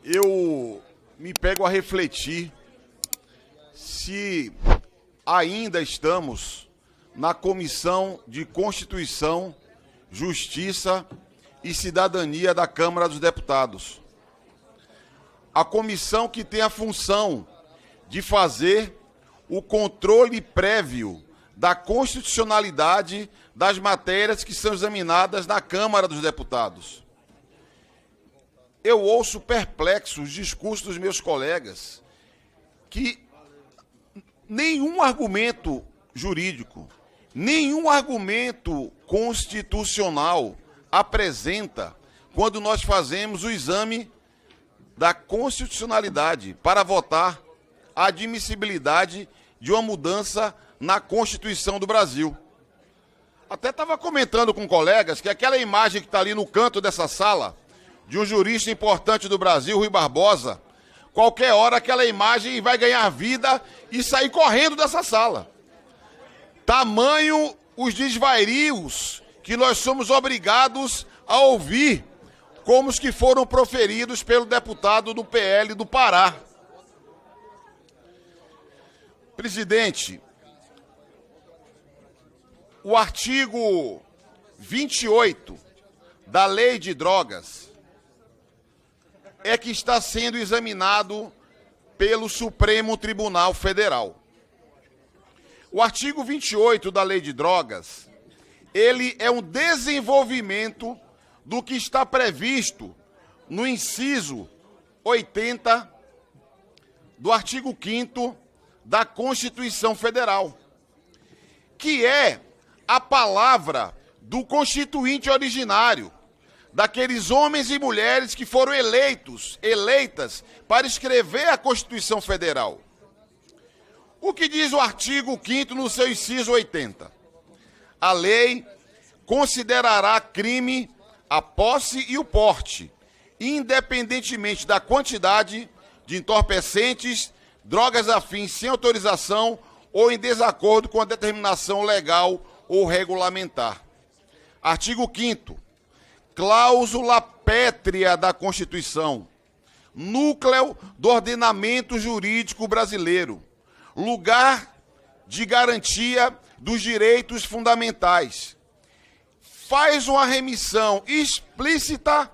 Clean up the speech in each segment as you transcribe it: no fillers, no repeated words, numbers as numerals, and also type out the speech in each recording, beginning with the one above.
eu me pego a refletir se ainda estamos na Comissão de Constituição, Justiça e Cidadania da Câmara dos Deputados. A comissão que tem a função de fazer o controle prévio da constitucionalidade das matérias que são examinadas na Câmara dos Deputados. Eu ouço perplexo os discursos dos meus colegas que nenhum argumento jurídico, nenhum argumento constitucional apresenta quando nós fazemos o exame da constitucionalidade para votar a admissibilidade de uma mudança na Constituição do Brasil. Até estava comentando com colegas que aquela imagem que está ali no canto dessa sala, de um jurista importante do Brasil, Rui Barbosa, qualquer hora aquela imagem vai ganhar vida e sair correndo dessa sala. Tamanho os desvarios que nós somos obrigados a ouvir, como os que foram proferidos pelo deputado do PL do Pará. Presidente, o artigo 28 da Lei de Drogas é que está sendo examinado pelo Supremo Tribunal Federal. O artigo 28 da Lei de Drogas, ele é um desenvolvimento do que está previsto no inciso 80 do artigo 5º da Constituição Federal, que é a palavra do constituinte originário, daqueles homens e mulheres que foram eleitas para escrever a Constituição Federal. O que diz o artigo 5º no seu inciso 80? A lei considerará crime a posse e o porte, independentemente da quantidade de entorpecentes, drogas afins sem autorização ou em desacordo com a determinação legal ou regulamentar. Artigo 5º. Cláusula pétrea da Constituição. Núcleo do ordenamento jurídico brasileiro. Lugar de garantia dos direitos fundamentais. Faz uma remissão explícita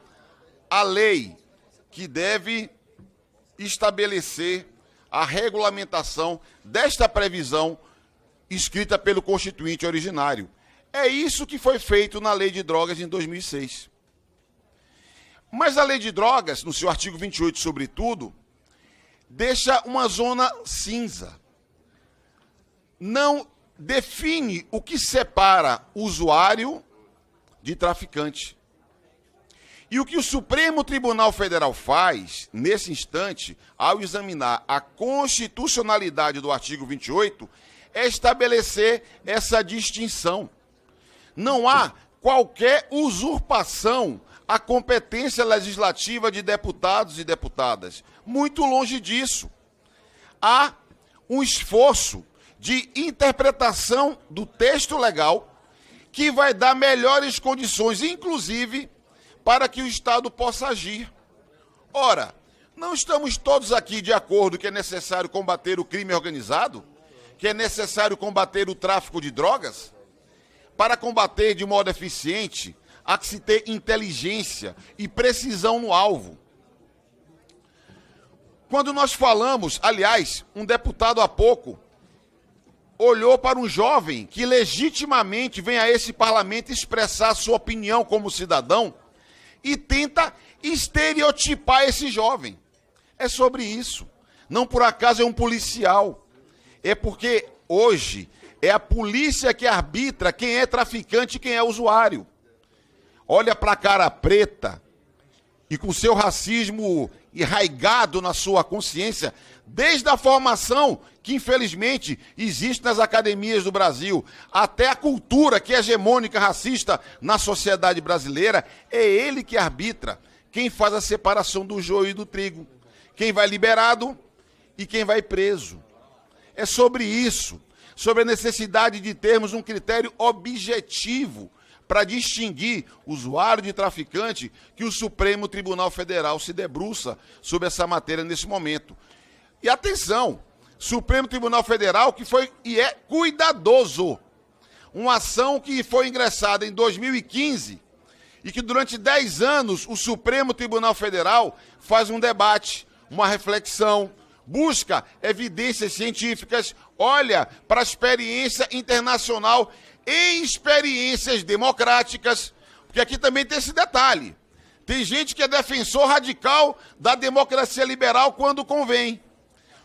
à lei que deve estabelecer a regulamentação desta previsão escrita pelo Constituinte originário. É isso que foi feito na Lei de Drogas em 2006. Mas a Lei de Drogas, no seu artigo 28, sobretudo, deixa uma zona cinza. Não define o que separa usuário de traficante. E o que o Supremo Tribunal Federal faz, nesse instante, ao examinar a constitucionalidade do artigo 28, é estabelecer essa distinção. Não há qualquer usurpação à competência legislativa de deputados e deputadas. Muito longe disso. Há um esforço de interpretação do texto legal que vai dar melhores condições, inclusive, para que o Estado possa agir. Ora, não estamos todos aqui de acordo que é necessário combater o crime organizado? Que é necessário combater o tráfico de drogas? Para combater de modo eficiente, há que se ter inteligência e precisão no alvo. Quando nós falamos, aliás, um deputado há pouco olhou para um jovem que legitimamente vem a esse parlamento expressar sua opinião como cidadão e tenta estereotipar esse jovem. É sobre isso. Não por acaso é um policial. É porque hoje é a polícia que arbitra quem é traficante e quem é usuário. Olha para a cara preta e com seu racismo enraigado na sua consciência, desde a formação que infelizmente existe nas academias do Brasil, até a cultura que é hegemônica racista na sociedade brasileira, é ele que arbitra quem faz a separação do joio e do trigo, quem vai liberado e quem vai preso. É sobre isso, sobre a necessidade de termos um critério objetivo para distinguir usuário de traficante que o Supremo Tribunal Federal se debruça sobre essa matéria nesse momento. E atenção, Supremo Tribunal Federal que foi e é cuidadoso. Uma ação que foi ingressada em 2015 e que durante 10 anos o Supremo Tribunal Federal faz um debate, uma reflexão, busca evidências científicas, olha para a experiência internacional e experiências democráticas, porque aqui também tem esse detalhe. Tem gente que é defensor radical da democracia liberal quando convém.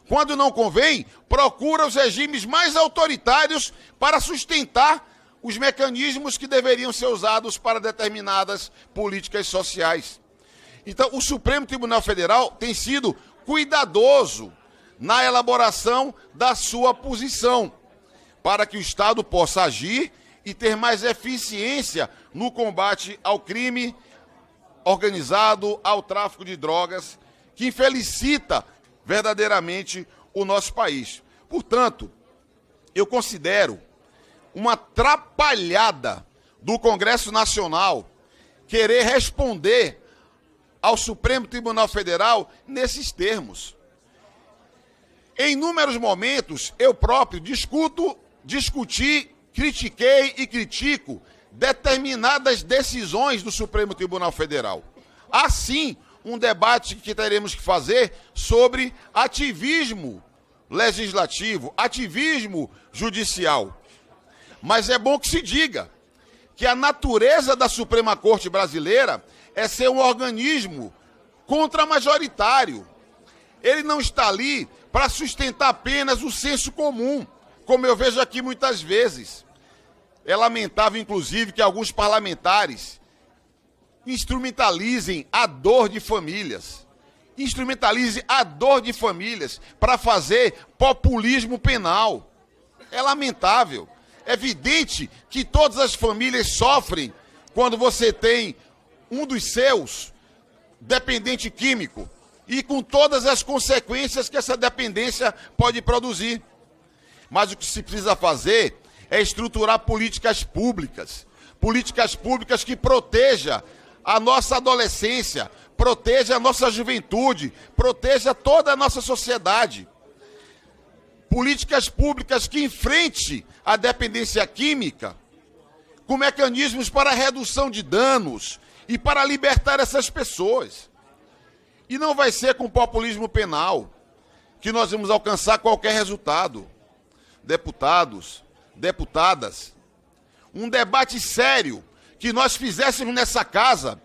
Quando não convém, procura os regimes mais autoritários para sustentar os mecanismos que deveriam ser usados para determinadas políticas sociais. Então, o Supremo Tribunal Federal tem sido cuidadoso na elaboração da sua posição, para que o Estado possa agir e ter mais eficiência no combate ao crime organizado, ao tráfico de drogas, que infelicita verdadeiramente o nosso país. Portanto, eu considero uma atrapalhada do Congresso Nacional querer responder ao Supremo Tribunal Federal nesses termos. Em inúmeros momentos, eu próprio discuti, critiquei e critico determinadas decisões do Supremo Tribunal Federal. Assim, um debate que teremos que fazer sobre ativismo legislativo, ativismo judicial. Mas é bom que se diga que a natureza da Suprema Corte Brasileira é ser um organismo contramajoritário. Ele não está ali para sustentar apenas o senso comum, como eu vejo aqui muitas vezes. É lamentável, inclusive, que alguns parlamentares instrumentalizem a dor de famílias. Instrumentalizem a dor de famílias para fazer populismo penal. É lamentável. É evidente que todas as famílias sofrem quando você tem um dos seus dependente químico e com todas as consequências que essa dependência pode produzir. Mas o que se precisa fazer é estruturar políticas públicas que protejam a nossa adolescência, proteja a nossa juventude, proteja toda a nossa sociedade. Políticas públicas que enfrente a dependência química com mecanismos para redução de danos e para libertar essas pessoas. E não vai ser com populismo penal que nós vamos alcançar qualquer resultado. Deputados, deputadas, um debate sério que nós fizéssemos nessa casa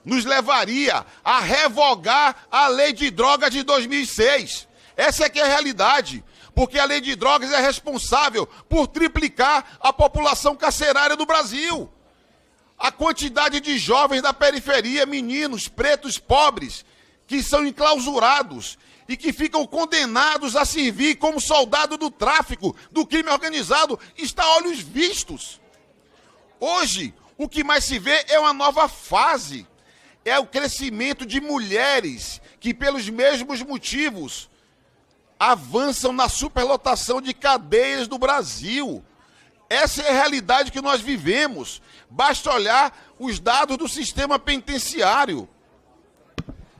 nos levaria a revogar a Lei de Drogas de 2006. Essa é que é a realidade, porque a Lei de Drogas é responsável por triplicar a população carcerária do Brasil. A quantidade de jovens da periferia, meninos, pretos, pobres, que são enclausurados e que ficam condenados a servir como soldado do tráfico, do crime organizado, está a olhos vistos. Hoje, o que mais se vê é uma nova fase. É o crescimento de mulheres que, pelos mesmos motivos, avançam na superlotação de cadeias do Brasil. Essa é a realidade que nós vivemos. Basta olhar os dados do sistema penitenciário.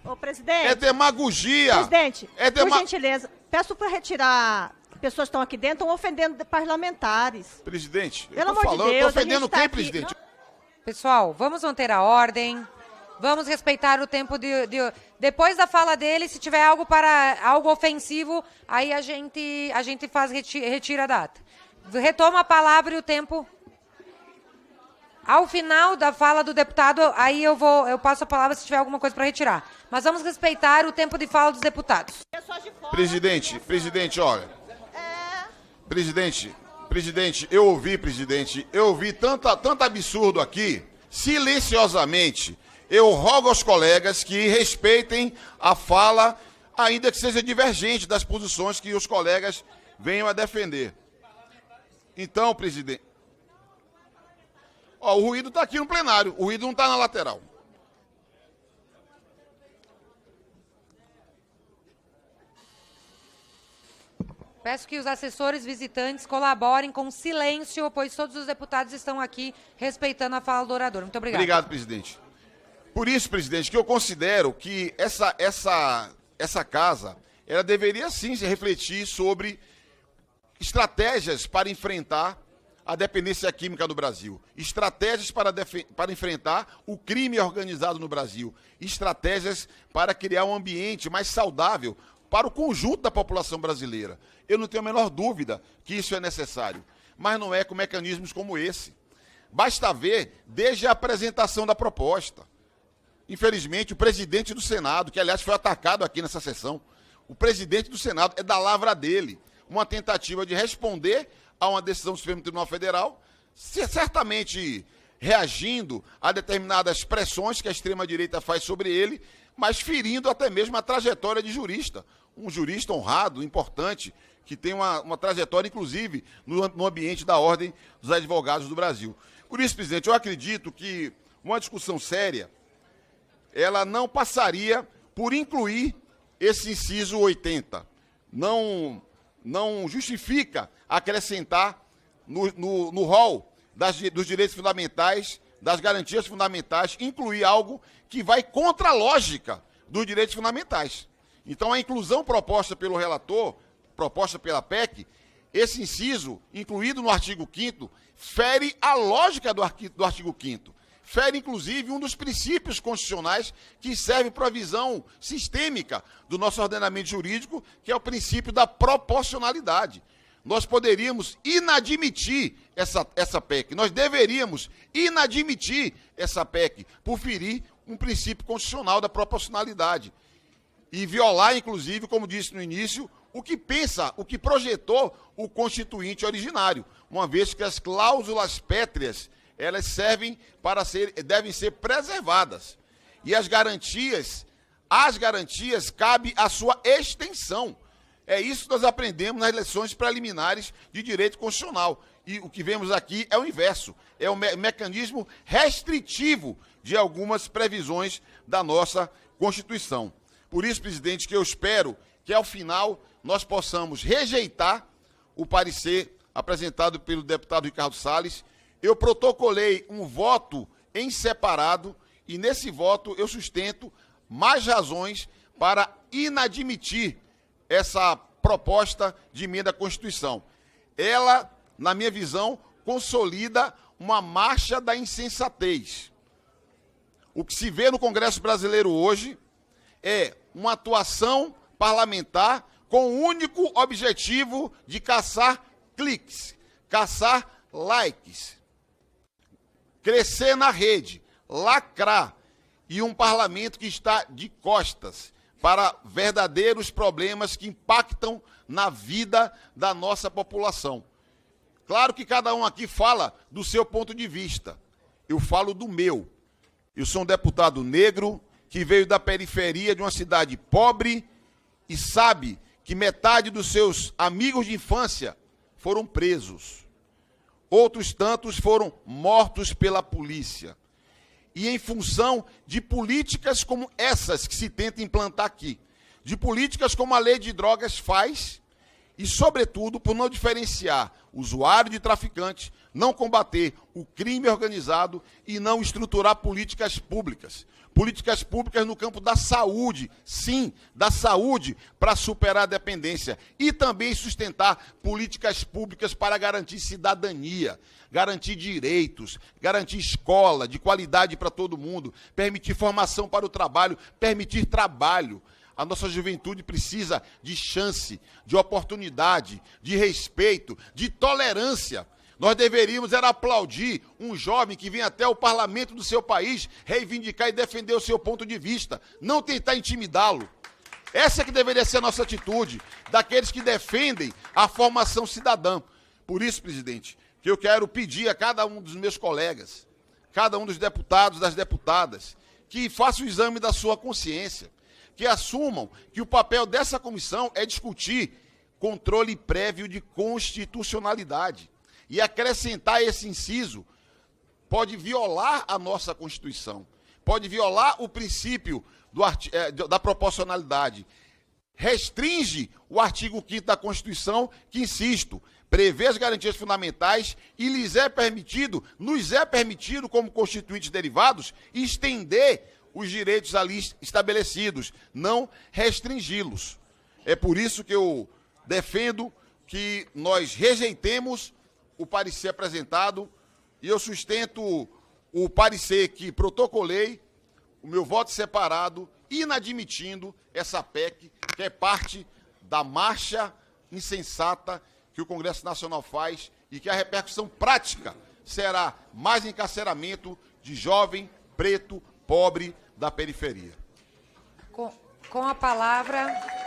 Ô, presidente. É demagogia. Presidente, por gentileza, peço para retirar. Pessoas que estão aqui dentro estão ofendendo parlamentares. Presidente, pelo amor de Deus, eu tô ofendendo quem, aqui... presidente? Pessoal, vamos manter a ordem. Vamos respeitar o tempo depois da fala dele, se tiver algo ofensivo, aí a gente retira a data. Retoma a palavra e o tempo. Ao final da fala do deputado, aí eu passo a palavra se tiver alguma coisa para retirar. Mas vamos respeitar o tempo de fala dos deputados. Presidente, olha. Presidente, eu ouvi tanto absurdo aqui, silenciosamente. Eu rogo aos colegas que respeitem a fala, ainda que seja divergente das posições que os colegas venham a defender. Então, presidente... o ruído está aqui no plenário, o ruído não está na lateral. Peço que os assessores visitantes colaborem com silêncio, pois todos os deputados estão aqui respeitando a fala do orador. Muito obrigado. Obrigado, presidente. Por isso, presidente, que eu considero que essa casa, ela deveria sim se refletir sobre estratégias para enfrentar a dependência química do Brasil, estratégias para enfrentar o crime organizado no Brasil, estratégias para criar um ambiente mais saudável para o conjunto da população brasileira. Eu não tenho a menor dúvida que isso é necessário, mas não é com mecanismos como esse. Basta ver desde a apresentação da proposta. Infelizmente, o presidente do Senado, que aliás foi atacado aqui nessa sessão, o presidente do Senado é da lavra dele, uma tentativa de responder a uma decisão do Supremo Tribunal Federal, certamente reagindo a determinadas pressões que a extrema-direita faz sobre ele, mas ferindo até mesmo a trajetória de jurista. Um jurista honrado, importante, que tem uma trajetória, inclusive, no ambiente da Ordem dos Advogados do Brasil. Por isso, presidente, eu acredito que uma discussão séria, ela não passaria por incluir esse inciso 80. Não justifica acrescentar no rol dos direitos fundamentais, das garantias fundamentais, incluir algo que vai contra a lógica dos direitos fundamentais. Então, a inclusão proposta pelo relator, proposta pela PEC, esse inciso, incluído no artigo 5º, fere a lógica do artigo 5º. Fere, inclusive, um dos princípios constitucionais que serve para a visão sistêmica do nosso ordenamento jurídico, que é o princípio da proporcionalidade. Nós poderíamos inadmitir essa PEC, nós deveríamos inadmitir essa PEC por ferir um princípio constitucional da proporcionalidade e violar, inclusive, como disse no início, o que projetou o Constituinte originário, uma vez que as cláusulas pétreas elas devem ser preservadas. E as garantias cabe a sua extensão. É isso que nós aprendemos nas lições preliminares de direito constitucional. E o que vemos aqui é o inverso, é o mecanismo restritivo de algumas previsões da nossa Constituição. Por isso, presidente, que eu espero que, ao final, nós possamos rejeitar o parecer apresentado pelo deputado Ricardo Salles. Eu protocolei um voto em separado e, nesse voto, eu sustento mais razões para inadmitir essa proposta de emenda à Constituição. Ela, na minha visão, consolida uma marcha da insensatez. O que se vê no Congresso Brasileiro hoje é uma atuação parlamentar com o único objetivo de caçar cliques, caçar likes, crescer na rede, lacrar, e um parlamento que está de costas para verdadeiros problemas que impactam na vida da nossa população. Claro que cada um aqui fala do seu ponto de vista. Eu falo do meu. Eu sou um deputado negro que veio da periferia de uma cidade pobre e sabe que metade dos seus amigos de infância foram presos. Outros tantos foram mortos pela polícia. E em função de políticas como essas que se tenta implantar aqui, de políticas como a lei de drogas faz, e, sobretudo, por não diferenciar usuário de traficante, não combater o crime organizado e não estruturar políticas públicas. Políticas públicas no campo da saúde, sim, da saúde para superar a dependência. E também sustentar políticas públicas para garantir cidadania, garantir direitos, garantir escola de qualidade para todo mundo, permitir formação para o trabalho, permitir trabalho. A nossa juventude precisa de chance, de oportunidade, de respeito, de tolerância. Nós deveríamos era aplaudir um jovem que vem até o parlamento do seu país reivindicar e defender o seu ponto de vista, não tentar intimidá-lo. Essa é que deveria ser a nossa atitude, daqueles que defendem a formação cidadã. Por isso, presidente, que eu quero pedir a cada um dos meus colegas, cada um dos deputados, das deputadas, que faça o exame da sua consciência, que assumam que o papel dessa comissão é discutir controle prévio de constitucionalidade. E acrescentar esse inciso pode violar a nossa Constituição, pode violar o princípio da proporcionalidade. restringe o artigo 5º da Constituição, que, insisto, prevê as garantias fundamentais e nos é permitido, como constituintes derivados, estender os direitos ali estabelecidos, não restringi-los. É por isso que eu defendo que nós rejeitemos o parecer apresentado e eu sustento o parecer que protocolei, o meu voto separado, inadmitindo essa PEC, que é parte da marcha insensata que o Congresso Nacional faz e que a repercussão prática será mais encarceramento de jovem, preto, pobre da periferia. Com a palavra...